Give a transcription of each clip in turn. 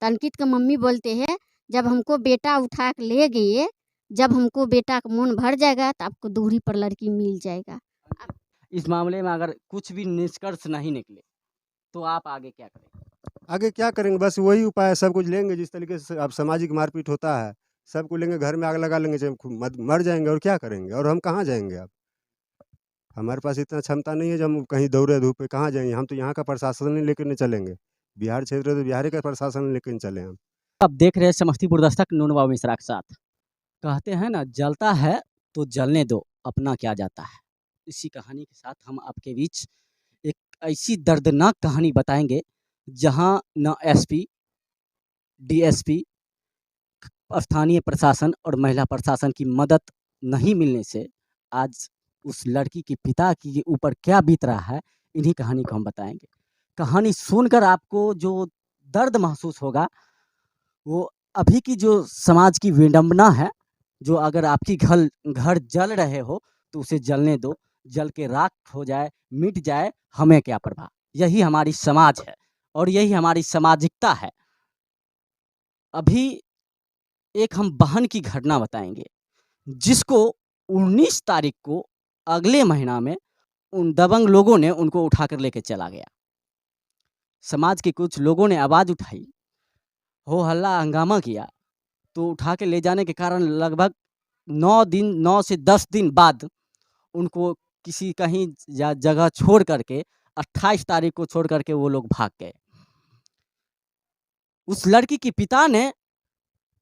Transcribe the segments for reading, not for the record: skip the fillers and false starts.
तो अंकित का मम्मी बोलते हैं जब हमको बेटा उठा के ले गए, जब हमको बेटा का मन भर जाएगा तो आपको दूरी पर लड़की मिल जाएगा। इस मामले में अगर कुछ भी निष्कर्ष नहीं निकले तो आप आगे क्या करेंगे? आगे क्या करेंगे, बस वही उपाय है, सब कुछ लेंगे जिस तरीके से अब सामाजिक मारपीट होता है, सबको लेंगे घर में आग लगा लेंगे, चाहे मर जाएंगे और क्या करेंगे, और हम कहाँ जाएंगे अब। हमारे पास इतना क्षमता नहीं है जो हम कहीं दौड़े धूपे कहाँ जाएंगे, हम तो यहाँ का प्रशासन ही लेकर नहीं चलेंगे, बिहार क्षेत्र है तो बिहार का प्रशासन लेकर चले हम। आप देख रहे हैं समस्तीपुर दस्तक नून बाबू मिश्रा के साथ। कहते हैं ना, जलता है तो जलने दो, अपना क्या जाता है। इसी कहानी के साथ हम आपके बीच एक ऐसी दर्दनाक कहानी बताएंगे जहां न एसपी, डीएसपी, स्थानीय प्रशासन और महिला प्रशासन की मदद नहीं मिलने से आज उस लड़की के पिता के ऊपर क्या बीत रहा है, इन्हीं कहानी को हम बताएंगे। कहानी सुनकर आपको जो दर्द महसूस होगा, वो अभी की जो समाज की विडंबना है, जो अगर आपकी घर घर जल रहे हो तो उसे जलने दो, जल के राख हो जाए, मिट जाए, हमें क्या परवाह। यही हमारी समाज है और यही हमारी सामाजिकता है। अभी एक हम बहन की घटना बताएंगे जिसको 19 तारीख को अगले महीना में उन दबंग लोगों ने उनको उठाकर लेके चला गया। समाज के कुछ लोगों ने आवाज़ उठाई, हो हल्ला हंगामा किया, तो उठा के ले जाने के कारण लगभग 9 से 10 दिन बाद उनको किसी कहीं जगह छोड़ करके 28 तारीख को छोड़ करके वो लोग भाग गए। उस लड़की के पिता ने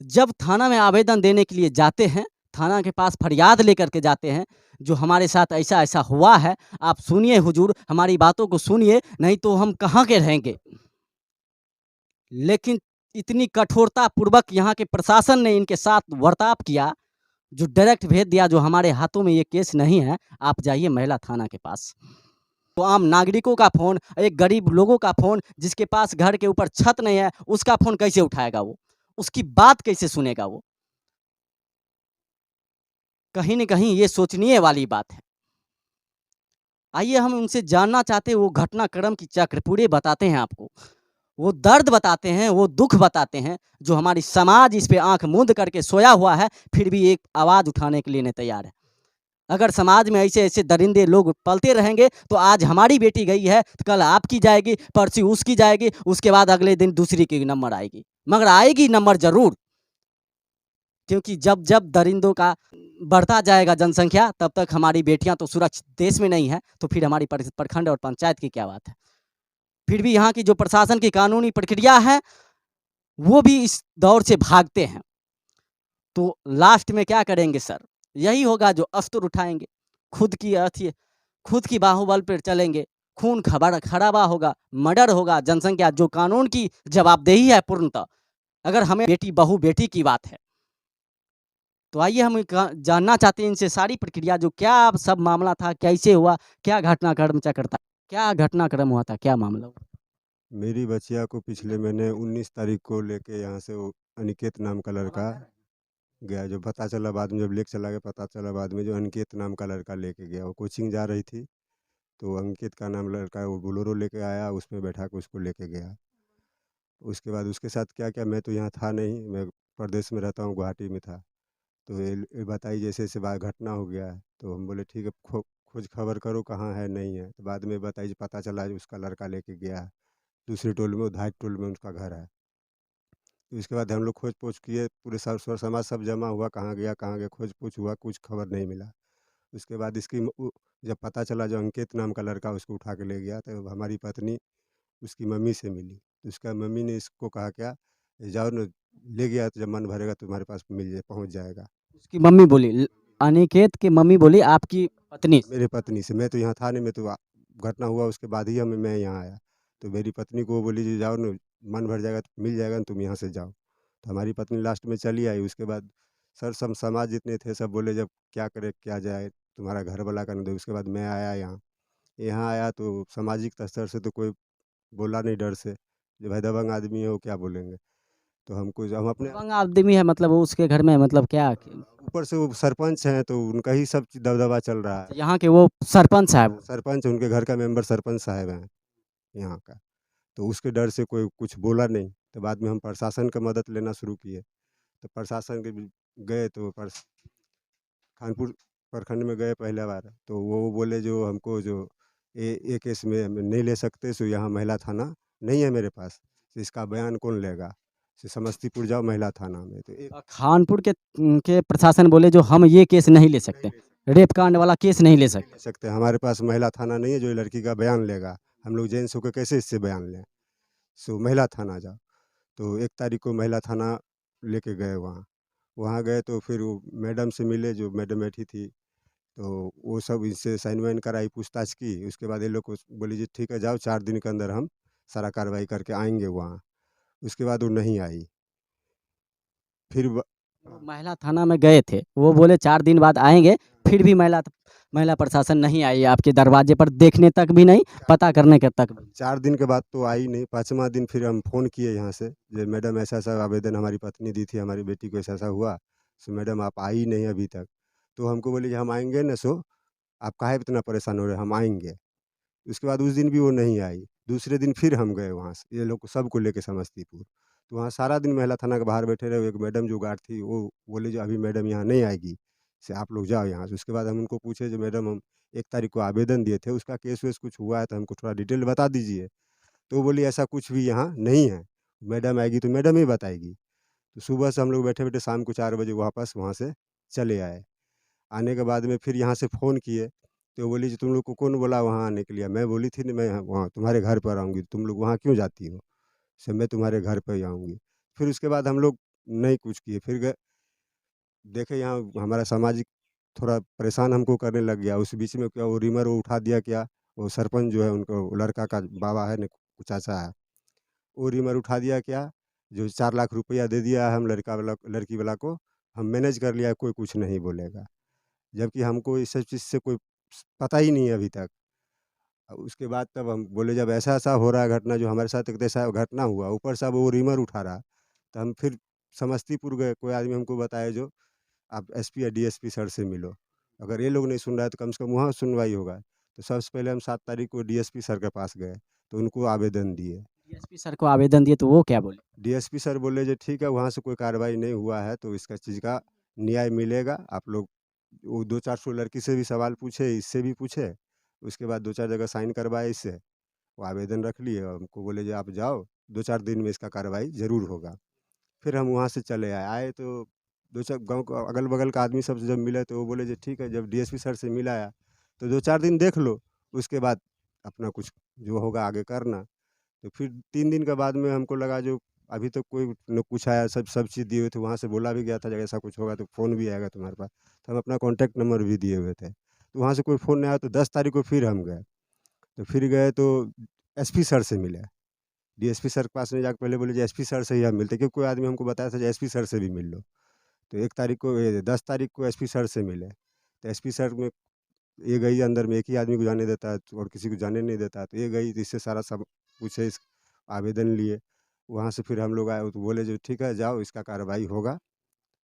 जब थाना में आवेदन देने के लिए जाते हैं, थाना के पास फरियाद लेकर के जाते हैं, जो हमारे साथ ऐसा ऐसा हुआ है, आप सुनिए हुजूर, हमारी बातों को सुनिए, नहीं तो हम कहाँ के रहेंगे। लेकिन इतनी कठोरता पूर्वक यहाँ के प्रशासन ने इनके साथ बर्ताव किया, जो डायरेक्ट भेज दिया, जो हमारे हाथों में ये केस नहीं है, आप जाइए महिला थाना के पास। तो आम नागरिकों का फ़ोन, एक गरीब लोगों का फ़ोन, जिसके पास घर के ऊपर छत नहीं है, उसका फ़ोन कैसे उठाएगा वो? उसकी बात कैसे सुनेगा वो? कहीं न कहीं ये सोचनीय वाली बात है। आइए हम उनसे जानना चाहते हैं, वो घटनाक्रम की चक्र पूरे बताते हैं आपको। वो दर्द बताते हैं, वो दुःख बताते हैं, जो हमारी समाज इस पे आँख मूंद करके सोया हुआ है, फिर भी एक आवाज़ उठाने के लिए नहीं तैयार है। अगर समाज में ऐसे-ऐसे दरिंदे लोग पलते रहेंगे, तो आज हमारी बेटी गई है, तो कल आपकी जाएगी, परसों उसकी जाएगी, उसके बाद अगले दिन दूसरी की नंबर आएगी। मगर आएगी नंबर ज़रूर, क्योंकि जब दरिंदों का बढ़ता जाएगा जनसंख्या, तब तक हमारी बेटियाँ तो सुरक्षित देश में नहीं है, तो फिर हमारी प्रखंड और पंचायत की क्या बात है। फिर भी यहाँ की जो प्रशासन की कानूनी प्रक्रिया है, वो भी इस दौर से भागते हैं। तो लास्ट में क्या करेंगे सर? यही होगा, जो अस्त्र उठाएँगे, खुद की बाहुबल पर चलेंगे, खून खराबा होगा, मर्डर होगा, जनसंख्या, जो कानून की जवाबदेही है पूर्णतः। अगर हमें बेटी बहू बेटी की बात है, तो आइए हम जानना चाहते हैं इनसे सारी प्रक्रिया, जो क्या सब मामला था, कैसे हुआ, क्या घटनाक्रम चक्र था, क्या घटनाक्रम हुआ था, क्या मामला हुआ? मेरी बच्चिया को पिछले महीने 19 तारीख को लेके यहाँ से वो अनिकेत नाम का लड़का गया, जो पता चला बाद में, जब लेके चला गया पता चला बाद में, जो अनिकेत नाम का लड़का लेके गया। वो कोचिंग जा रही थी, तो अंकित का नाम लड़का वो बोलेरो लेके आया, उसमें बैठा के उसको लेके गया। उसके बाद उसके साथ क्या क्या, मैं तो यहाँ था नहीं, मैं प्रदेश में रहता हूँ, गुवाहाटी में था। तो ये बताई जैसे ऐसे बात घटना हो गया है, तो हम बोले ठीक है, खोज खबर करो कहाँ है नहीं है। तो बाद में बताई, पता चला जो उसका लड़का लेके गया है दूसरे टोल में, धाइट टोल में उसका घर है। तो इसके बाद हम लोग खोज पोछ किए, पूरे सर समाज सब जमा हुआ, कहाँ गया, खोज पोछ हुआ, कुछ खबर नहीं मिला। उसके बाद जब पता चला, जो अंकित नाम का लड़का उसको उठा के ले गया, तो हमारी पत्नी उसकी मम्मी से मिली। तो उसका मम्मी ने इसको कहा क्या, "ये जाओ न, ले गया तो जब मन भरेगा तो तुम्हारे पास पहुँच जाएगा।" उसकी मम्मी बोली, अनिकेत की मम्मी बोली आपकी पत्नी से? मेरे पत्नी से, मैं तो यहाँ था नहीं, मैं तो घटना हुआ उसके बाद ही मैं यहाँ आया। तो मेरी पत्नी को वो बोली, जी जाओ न, मन भर जाएगा तो मिल जाएगा न, तुम यहाँ से जाओ। तो हमारी पत्नी लास्ट में चली आई। उसके बाद समाज जितने थे सब बोले, जब क्या करे क्या जाए, तुम्हारा घर वाला कर दो। उसके बाद मैं आया यहाँ। यहाँ आया तो सामाजिक स्तर से तो कोई बोला नहीं डर से, जो भाई दबंग आदमी है वो क्या बोलेंगे। तो हम अपने दबंग आदमी है, मतलब वो उसके घर में, मतलब क्या? ऊपर से वो सरपंच हैं, तो उनका ही सब दबदबा चल रहा है। यहाँ के वो सरपंच साहब? सरपंच, उनके घर का मेंबर सरपंच साहब हैं यहाँ का। तो उसके डर से कोई कुछ बोला नहीं। तो बाद में हम प्रशासन का मदद लेना शुरू किए। तो प्रशासन के भी गए तो खानपुर प्रखंड में गए पहला बार, तो वो बोले जो हमको जो ये केस में हम नहीं ले सकते, सो यहाँ महिला थाना नहीं है मेरे पास, तो इसका बयान कौन लेगा, सो समस्तीपुर जाओ महिला थाना में। तो एक खानपुर के प्रशासन बोले जो हम ये केस नहीं ले सकते, रेप कांड वाला केस नहीं ले सकते। ले सकते, हमारे पास महिला थाना नहीं है जो ये लड़की का बयान लेगा, हम लोग जेंट्स होकर कैसे इससे बयान लें, सो महिला थाना जाओ। तो 1 तारीख को महिला थाना लेके गए वहाँ। वहाँ गए तो फिर वो मैडम से मिले, जो मैडम बैठी थी, तो वो सब इनसे साइन वाइन कराई, पूछताछ की। उसके बाद ये लोग को बोली जी ठीक है जाओ, 4 दिन के अंदर हम सारा कार्रवाई करके आएँगे वहाँ। उसके बाद वो नहीं आई। फिर वो महिला थाना में गए थे, वो बोले 4 दिन बाद आएँगे, फिर भी महिला प्रशासन नहीं आई आपके दरवाजे पर, देखने तक भी नहीं, पता करने के तक भी। 4 दिन के बाद तो आई नहीं। 5वाँ दिन फिर हम फ़ोन किए यहाँ से, जो मैडम ऐसा-ऐसा आवेदन हमारी पत्नी दी थी, हमारी बेटी को ऐसा-ऐसा हुआ, सो मैडम आप आई नहीं अभी तक। तो हमको बोली हम आएँगे ना, सो आप काहे इतना परेशान हो रहे हैं, हम आएँगे। उसके बाद उस दिन भी वो नहीं आई। दूसरे दिन फिर हम गए वहाँ से, ये लोग को सबको लेके समस्तीपुर। तो वहाँ सारा दिन महिला थाना के बाहर बैठे रहे। एक मैडम जो गार्ड थी, वो बोली जो अभी मैडम यहाँ नहीं आएगी, से आप लोग जाओ यहाँ से। उसके बाद हम उनको पूछे जो मैडम हम 1 तारीख को आवेदन दिए थे, उसका केस वेस कुछ हुआ है तो हमको थोड़ा डिटेल बता दीजिए। तो वो बोली ऐसा कुछ भी यहाँ नहीं है, मैडम आएगी तो मैडम ही बताएगी। तो सुबह से हम लोग बैठे-बैठे शाम को 4 बजे वापस वहाँ से चले आए। आने के बाद में फिर यहाँ से फ़ोन किए, तो वो बोली जी तुम लोग को कौन बोला वहाँ आने के लिए? मैं बोली थी ना मैं वहाँ तुम्हारे घर पर आऊँगी, तुम लोग वहाँ क्यों जाती हो? से मैं तुम्हारे घर पे ही आऊँगी। फिर उसके बाद हम लोग नहीं कुछ किए, फिर गए देखे यहाँ हमारा सामाजिक थोड़ा परेशान हमको करने लग गया। उस बीच में क्या वो रीमर वो उठा दिया क्या, वो सरपंच जो है उनको, वो लड़का का बाबा है ना, चाचा है, वो रीमर उठा दिया क्या, जो 4 लाख रुपया दे दिया है हम लड़की वाला को, हम मैनेज कर लिया, कोई कुछ नहीं बोलेगा। जबकि हमको इस सब चीज़ से कोई पता ही नहीं है अभी तक। उसके बाद तब हम बोले जब ऐसा-ऐसा हो रहा है घटना, जो हमारे साथ एक ऐसा घटना हुआ, ऊपर से अब वो रीमर उठा रहा, तो हम फिर समस्तीपुर गए। कोई आदमी हमको बताया जो आप एसपी या डीएसपी सर से मिलो। अगर ये लोग नहीं सुन रहा है तो कम से कम वहाँ सुनवाई होगा। तो सबसे पहले हम 7 तारीख को डीएसपी सर के पास गए, तो उनको आवेदन दिए। डीएसपी सर को आवेदन दिए तो वो क्या बोले? डीएसपी सर बोले जो ठीक है वहाँ से कोई कार्रवाई नहीं हुआ है तो इसका चीज़ का न्याय मिलेगा। आप लोग वो 2-4 सौ लड़की से भी सवाल पूछे, इससे भी पूछे, उसके बाद 2-4 जगह साइन करवाए इससे। वो आवेदन रख लिए और हमको बोले जो आप जाओ, 2-4 दिन में इसका कार्रवाई ज़रूर होगा। फिर हम वहाँ से चले आए। आए तो 2-4 गाँव का अगल-बगल का आदमी सब से जब मिले तो वो बोले जो ठीक है, जब डीएसपी सर से मिल आया तो 2-4 दिन देख लो, उसके बाद अपना कुछ जो होगा आगे करना। तो फिर 3 दिन के बाद में हमको लगा जो अभी तक कोई न कुछ आया, सब चीज़ दिए हुए थे, वहाँ से बोला भी गया था जब ऐसा कुछ होगा तो फ़ोन भी आएगा तुम्हारे पास। तो हम अपना कॉन्टैक्ट नंबर भी दिए हुए थे। तो वहाँ से कोई फ़ोन नहीं आया तो 10 तारीख को फिर हम गए। तो फिर गए तो एसपी सर से मिले। डीएसपी सर के पास में जाके पहले बोले जी एसपी सर से ही हम मिलते हैं, क्योंकि कोई आदमी हमको बताया था जो एसपी सर से भी मिल लो। तो 1 तारीख को 10 तारीख को एसपी सर से मिले। तो एसपी सर में ये गई अंदर में, एक ही आदमी को जाने देता है और किसी को जाने नहीं देता है। तो ये गई तो इससे सारा सब पूछे, इस आवेदन लिए। वहाँ से फिर हम लोग आए तो बोले जो ठीक है जाओ इसका कार्रवाई होगा,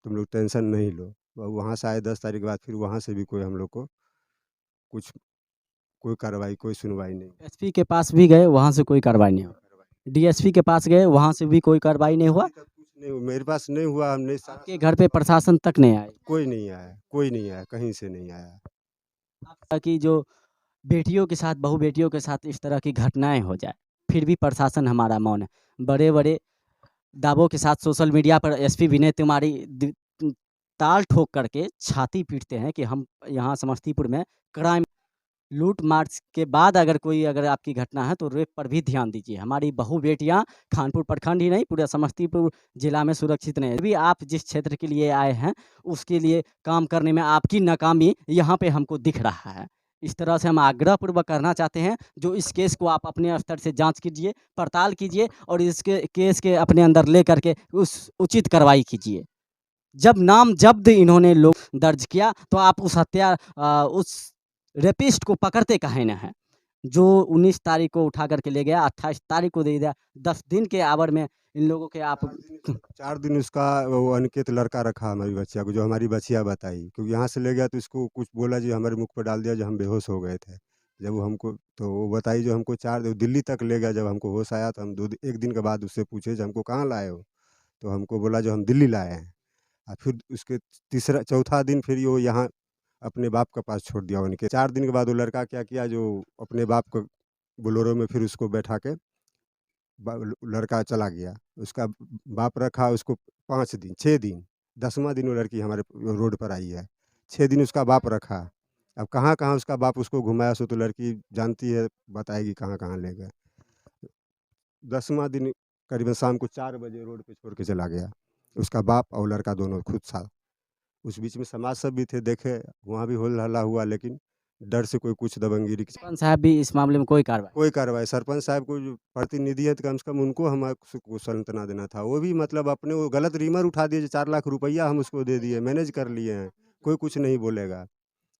तुम लोग टेंशन नहीं लो। वहाँ से आए 10 तारीख के बाद, फिर वहाँ से भी कोई हम लोग को कुछ कोई कार्रवाई, कोई सुनवाई नहीं। एसपी के पास भी गए, वहाँ से कोई कार्रवाई नहीं हुआ। डीएसपी के पास गए, वहाँ से भी कोई कार्रवाई नहीं हुआ। अभी तक कुछ नहीं मेरे पास नहीं हुआ, हमने आपके घर पे प्रशासन तक नहीं आए। कोई नहीं आया, कोई नहीं आया, कहीं से नहीं आया। ताकि जो बेटियों के साथ, बहू बेटियों के साथ इस तरह की घटनाएं हो जाए, फिर भी प्रशासन हमारा मौन है। बड़े बड़े दावों के साथ सोशल मीडिया पर एसपी विनय तिवारी ताल ठोक करके छाती पीटते हैं कि हम यहाँ समस्तीपुर में क्राइम, लूट मार के बाद अगर आपकी घटना है तो रेप पर भी ध्यान दीजिए। हमारी बहू बेटियां खानपुर प्रखंड ही नहीं, पूरे समस्तीपुर जिला में सुरक्षित नहीं है। अभी आप जिस क्षेत्र के लिए आए हैं उसके लिए काम करने में आपकी नाकामी यहाँ पे हमको दिख रहा है। इस तरह से हम आग्रहपूर्वक करना चाहते हैं जो इस केस को आप अपने स्तर से जांच कीजिए, पड़ताल कीजिए और इसके केस के अपने अंदर ले करके उस उचित कार्रवाई कीजिए। जब नाम जब्त इन्होंने लोग दर्ज किया तो आप उस रेपिस्ट को पकड़ते काहे न हैं, जो 19 तारीख को उठा करके ले गया, 28 तारीख को दे दिया। 10 दिन के आवर में इन लोगों के आप 4 दिन उसका वो अनिकेत लड़का रखा हमारी बच्चिया को, जो हमारी बच्चिया बताई, क्योंकि यहाँ से ले गया तो इसको कुछ बोला जी हमारे मुँह पे डाल दिया जो हम बेहोश हो गए थे। जब वो हमको तो वो बताई जो हमको दिल्ली तक ले गया। जब हमको होश आया तो हम 1 दिन के बाद उससे पूछे जो हमको कहाँ लाए हो? तो हमको बोला जो हम दिल्ली लाए हैं। फिर उसके तीसरा चौथा दिन फिर वो यहाँ अपने बाप के पास छोड़ दिया उनके। 4 दिन के बाद वो लड़का क्या किया जो अपने बाप को बोलेरो में फिर उसको बैठा के लड़का चला गया। उसका बाप रखा उसको 5 दिन 6 दिन, 10वां दिन वो लड़की हमारे रोड पर आई है। 6 दिन उसका बाप रखा। अब कहाँ-कहाँ उसका बाप उसको घुमाया सो तो लड़की जानती है, बताएगी कहाँ-कहाँ ले गए। 10वां दिन करीबन शाम को 4 बजे रोड पे छोड़ के चला गया। उसका बाप और लड़का दोनों खुद साथ। उस बीच में समाज सब भी थे, देखे, वहाँ भी होल-हल्ला हुआ, लेकिन डर से कोई कुछ दबंगगिरी सरपंच साहब भी इस मामले में कोई कार्रवाई? कोई कार्रवाई सरपंच साहब को जो प्रतिनिधि है तो कम से कम उनको हम को सांत्वना देना था। वो भी मतलब अपने वो गलत रीमर उठा दिए, जो 4 लाख रुपया हम उसको दे दिए, मैनेज कर लिए हैं, कोई कुछ नहीं बोलेगा।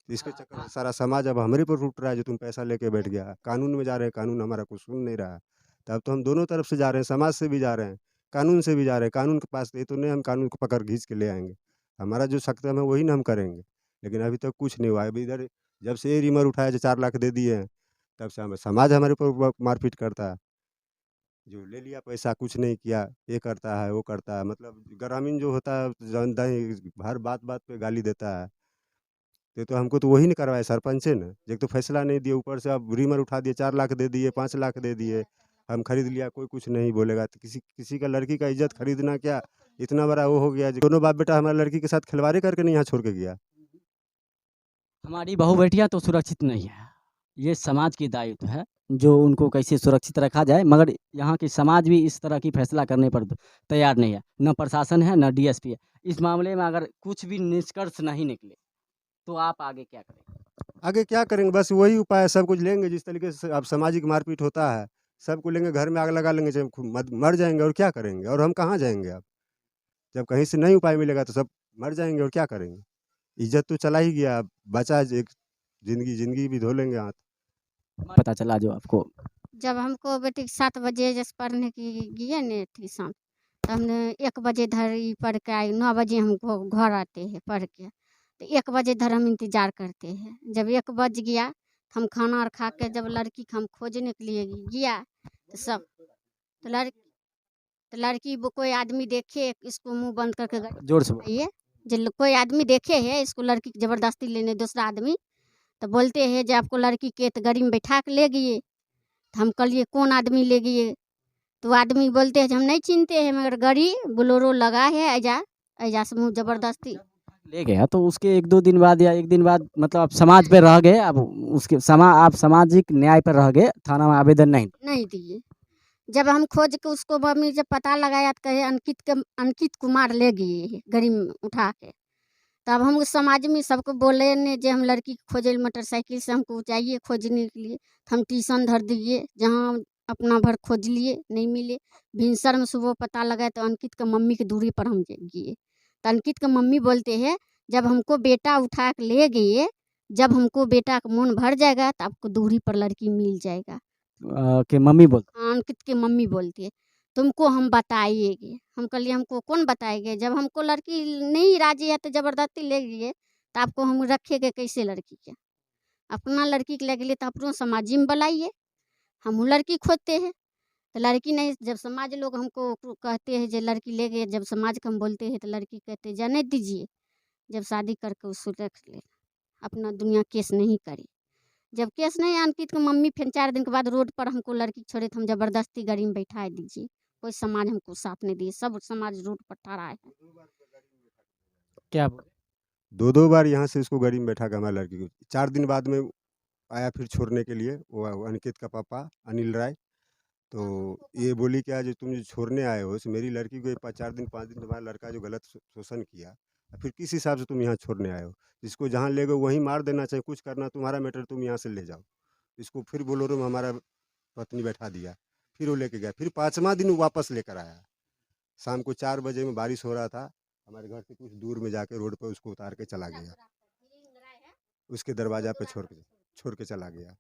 इसके चक्कर में सारा समाज अब हमारे पर उठ रहा है, जो तुम पैसा लेके बैठ गया। कानून में जा रहे हैं, कानून हमारा कुछ सुन नहीं रहा। तब तो हम दोनों तरफ से जा रहे हैं, समाज से भी जा रहे हैं, कानून से भी जा रहे हैं। कानून के पास ये तो नहीं हम कानून को पकड़ खींच के ले आएँगे। हमारा जो सख्तम है वही ना हम करेंगे। लेकिन अभी तक कुछ नहीं हुआ है। अभी इधर जब से ये रीमर उठाया जो 4 लाख दे दिए हैं, तब से समाज हमारे ऊपर मारपीट करता है। जो ले लिया पैसा, कुछ नहीं किया, ये करता है, वो करता है। मतलब ग्रामीण जो होता है जानता ही, हर बात-बात पे गाली देता है। तो हमको तो वही नहीं करवाया सरपंचे ने। एक तो फैसला नहीं दिए, ऊपर से अब रीमर उठा दिए, 4 लाख दे दिए, 5 लाख दे दिए। हम खरीद लिया, कोई कुछ नहीं बोलेगा। तो किसी किसी का लड़की का इज़्ज़त खरीदना क्या इतना बड़ा वो हो गया, दोनों बाप-बेटा हमारी लड़की के साथ खिलवाड़ी करके नहीं यहाँ छोड़ के गया। हमारी बहू-बेटियाँ तो सुरक्षित नहीं है। ये समाज की दायित्व है, जो उनको कैसे सुरक्षित रखा जाए, मगर यहाँ की समाज भी इस तरह की फैसला करने पर तैयार नहीं है। ना प्रशासन है, ना डीएसपी है। इस मामले में अगर कुछ भी निष्कर्ष नहीं निकले, तो आप आगे क्या करेंगे? आगे क्या करेंगे, बस वही उपाय है, सब कुछ लेंगे जिस तरीके से अब सामाजिक मारपीट होता है, सबको लेंगे, घर में आग लगा लेंगे, चाहे मर जाएँगे और क्या करेंगे? और हम कहाँ जाएँगे अब? जब कहीं से नहीं उपाय मिलेगा तो सब मर जाएँगे और क्या करेंगे? इज़्ज़त तो चला ही गया, अब बचा एक ज़िंदगी भी धो लेंगे हाथ। पता चला जो आपको? जब हमको बेटी 7 बजे जैसे पढ़ने की गए ने ट्यूशन, तो हमने 1 बजे धर ही पढ़ के आई, 9 बजे हमको घर आते हैं पढ़ के। तो 1 बजे धर हम इंतज़ार करते हैं। जब 1 बज गया, हम खाना और खा के जब लड़की को हम खोजने के लिए गया, तो सब तो लड़की वो कोई आदमी देखे, इसको मुँह बंद करके जोर से बोलो। ये जो कोई आदमी देखे है इसको लड़की की ज़बरदस्ती लेने दूसरा आदमी, तो बोलते हैं जो आपको लड़की के तो गाड़ी में बैठा के ले गए। तो हम कहलिए कौन आदमी ले गए? तो वो आदमी बोलते हैं जो हम नहीं चिन्हते हैं, मगर गाड़ी बोलेरो लगा है ऐजा ऐजा से मुँह ज़बरदस्ती ले गया तो उसके 1-2 दिन बाद या 1 दिन बाद मतलब आप समाज पे रह गए, अब उसके आप सामाजिक न्याय पर रह गए, थाना में आवेदन नहीं दिए। जब हम खोज के उसको मम्मी जब पता लगाया तो कहे अंकित कुमार ले गए हैं गाड़ी में उठा के। तब हम उस समाज में सबको बोले ने जे हम लड़की को खोजे मोटरसाइकिल से हमको चाहिए खोजने के लिए। तो हम ट्यूशन धर दिए, जहाँ अपना भर खोज लिए, नहीं मिले। भिनसर में सुबह पता लगा तो अंकित के मम्मी की दूरी पर हम गए। तो अंकित के मम्मी बोलते हैं जब हमको बेटा उठा के ले गए, जब हमको बेटा का मन भर जाएगा तो आपको दूरी पर लड़की मिल जाएगा। कि मम्मी बोलते? हाँ, अंकित की मम्मी बोलती है तुमको हम बताएंगे। हम कहलिए हमको कौन बताएंगे? जब हमको लड़की नहीं राजी है तो ज़बरदस्ती ले गए, तो आपको हम रखेंगे कैसे लड़की के? अपना लड़की के ले गए तो अपनों समाज में बुलाइए, हम लड़की खोजते हैं। तो लड़की नहीं, जब समाज लोग हमको कहते हैं जो लड़की ले गए, जब समाज को हम बोलते हैं तो लड़की कहते जाने दीजिए, जब शादी करके उसको रख ले, अपना दुनिया केस नहीं करी। जब केस नहीं, अंकित की मम्मी फिर 4 दिन के बाद रोड पर हमको लड़की छोड़े तो हम ज़बरदस्ती गाड़ी में बैठा दीजिए। कोई समाज हमको साथ नहीं दिए, सब समाज रोड पर ठहरा है। क्या बोले? 2-2 बार यहाँ से उसको गाड़ी में बैठा के हमारी लड़की को 4 दिन बाद में आया फिर छोड़ने के लिए, वो अनिकेत का पापा अनिल राय। तो ये बोली क्या जो तुम जो छोड़ने आए हो, सो मेरी लड़की को 4 दिन 5 दिन तुम्हारा लड़का जो गलत शोषण किया, फिर किस हिसाब से तुम यहाँ छोड़ने आए हो? इसको जहाँ ले गए वहीं मार देना चाहिए, कुछ करना तुम्हारा मैटर, तुम यहाँ से ले जाओ। इसको फिर बोलेरो में हमारा पत्नी बैठा दिया, फिर वो लेके गया, फिर 5वां दिन वो वापस लेकर आया। शाम को 4 बजे में बारिश हो रहा था, हमारे घर से कुछ दूर में जाके रोड पर उसको उतार के चला गया। उसके दरवाजा पे छोड़ के चला गया।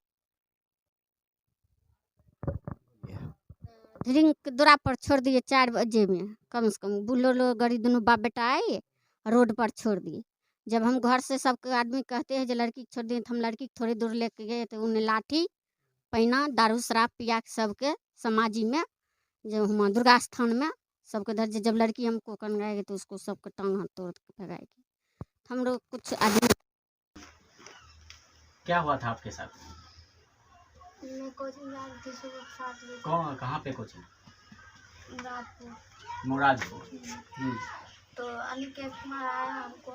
ड्रिंक दूरा पर छोड़ दिए 4 बजे में, कम से कम बोलेरो गाड़ी दोनों बाप बेटा आए, रोड पर छोड़ दिए। जब हम घर से सबके आदमी कहते हैं जो लड़की को छोड़ दिए, तो हम लड़की को थोड़ी दूर लेके गए तो उन्हें लाठी पैना दारू शराब पिया के सबके समाजी में जो हम दुर्गा स्थान में सबके धर जब लड़की हमको कनगाएगी तो उसको सबको टांग हाथ तोड़ के भगाएगी। हम लोग कुछ आदमी क्या हुआ था आपके साथ? मैं कोचिंग जा रही थी सुबह 7 बजे कौन कहाँ पे कोचिंग? रातपुर। मुरादपुर। तो अनिकेत कुमार आया हमको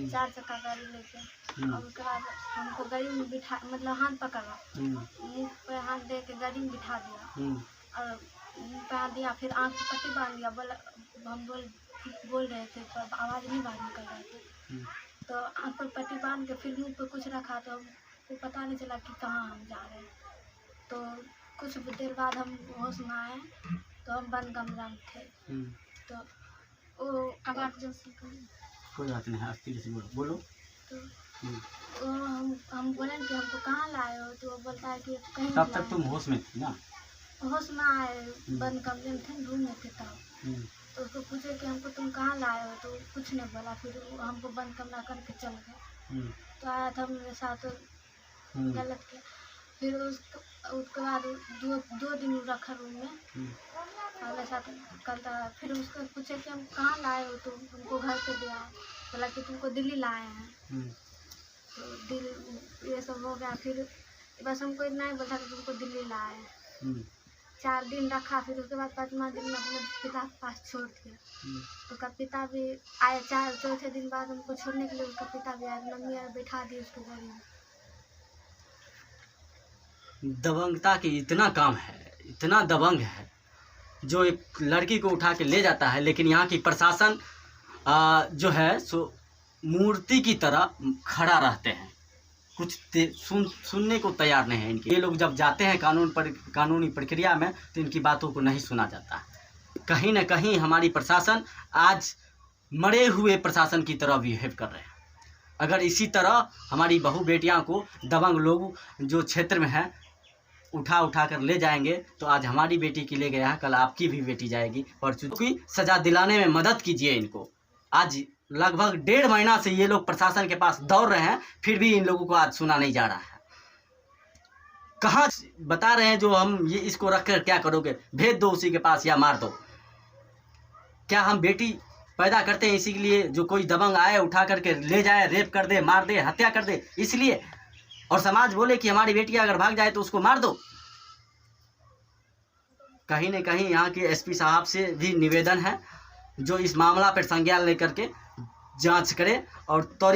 4 चक्का गाड़ी लेके, और उसके बाद हमको गाड़ी में बिठा मतलब हाथ पकड़ा, मुँह पे हाथ दे के गाड़ी में बिठा दिया और मुँह पे हाथ दिया, फिर आँख की पट्टी बांध दिया। हम बोल रहे थे पर आवाज़ नहीं बाहर निकल रही थी, तो आँख पर पट्टी बांध के फिर मुँह पे कुछ रखा, तो हमको पता नहीं चला कि कहाँ हम जा रहे हैं। तो कुछ देर बाद हम होश में आए तो हम बंद कमरा में थे। तो वो आवाज़ जैसे कोई बात नहीं, आस्ते से बोलो। तो वो हम बोले कि हमको कहाँ लाए हो, तो वो बोलता है कि कहीं तब तक तुम होश में थी ना? होश में आए, बंद कमरे में थे, रूम में थे तब। तो उसको पूछे कि हमको तुम कहाँ लाए हो, तो कुछ नहीं बोला। फिर वो हमको बंद कमरा करके चल गए। तो आया था मेरे साथ गलत किया। फिर उसके बाद दो दिन रखा रूम में मेरे साथ करता। फिर उसको पूछे कि हम कहाँ लाए हो, तो उनको घर पे दिया, बोला कि तुमको दिल्ली लाए हैं। तो दिल्ली ये सब हो गया। फिर बस हमको इतना ही बोला कि तुमको दिल्ली लाए हैं। 4 दिन रखा। फिर उसके बाद 5वां दिन में अपने पिता के पास छोड़ दिया। उसका पिता भी आए, 4 दिन बाद हमको छोड़ने के लिए उसका पिता भी आया। मम्मी और बैठा दी उसको गाड़ी में। दबंगता की इतना काम है, इतना दबंग है जो एक लड़की को उठा के ले जाता है, लेकिन यहाँ की प्रशासन जो है सो मूर्ति की तरह खड़ा रहते हैं, कुछ सुनने को तैयार नहीं है इनके। ये लोग जब जाते हैं कानूनी प्रक्रिया में तो इनकी बातों को नहीं सुना जाता। कहीं ना कहीं हमारी प्रशासन आज मरे हुए प्रशासन की तरह बिहेव कर रहे हैं। अगर इसी तरह हमारी बहू बेटियां को दबंग लोग जो क्षेत्र में हैं उठा कर ले जाएंगे तो आज हमारी बेटी की ले गया है, कल आपकी भी बेटी जाएगी। और चूंकि सजा दिलाने में मदद कीजिए इनको। आज लगभग 1.5 महीना से ये लोग प्रशासन के पास दौड़ रहे हैं, फिर भी इन लोगों को आज सुना नहीं जा रहा है। कहाँ बता रहे हैं जो हम ये इसको रखकर क्या करोगे, भेज दो उसी के पास या मार दो। क्या हम बेटी पैदा करते हैं इसी के लिए जो कोई दबंग आए उठा करके ले जाए, रेप कर दे, मार दे, हत्या कर दे इसलिए? और समाज बोले कि हमारी बेटी अगर भाग जाए तो उसको मार दो। कहीं न कहीं यहाँ के एसपी साहब से भी निवेदन है जो इस मामला पर संज्ञान लेकर के जांच करे और त्वरित